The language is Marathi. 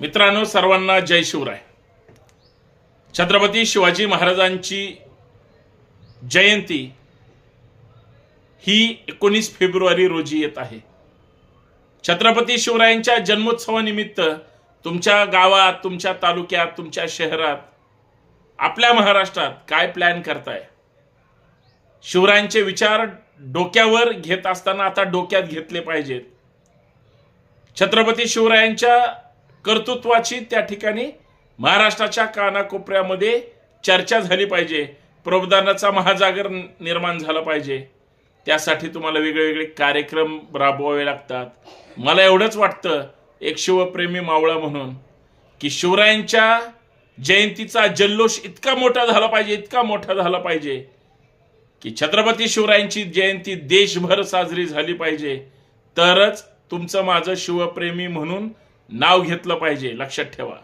मित्रांनो, सर्वांना जय शिवराय. छत्रपती शिवाजी महाराजांची जयंती ही 19 फेब्रुवारी रोजी येत आहे. छत्रपती शिवरायांच्या जन्मोत्सवानिमित्त तुमच्या गावात, तुमच्या तालुक्यात, तुमच्या शहरात, आपल्या महाराष्ट्रात काय प्लॅन करताय? शिवरायांचे विचार डोक्यावर घेत असताना आता डोक्यात घेतले पाहिजेत. छत्रपती शिवरायांच्या कर्तृत्वाची त्या ठिकाणी महाराष्ट्राच्या कानाकोपऱ्यामध्ये चर्चा झाली पाहिजे. प्रबोधनाचा महाजागर निर्माण झाला पाहिजे. त्यासाठी तुम्हाला वेगवेगळे कार्यक्रम राबवावे लागतात. मला एवढंच वाटतं, एक शिवप्रेमी मावळा म्हणून, की शिवरायांच्या जयंतीचा जल्लोष इतका मोठा झाला पाहिजे, इतका मोठा झाला पाहिजे की छत्रपती शिवरायांची जयंती देशभर साजरी झाली पाहिजे. तरच तुमचं माझं शिवप्रेमी म्हणून नाव घेतलं पाहिजे. लक्षात ठेवा.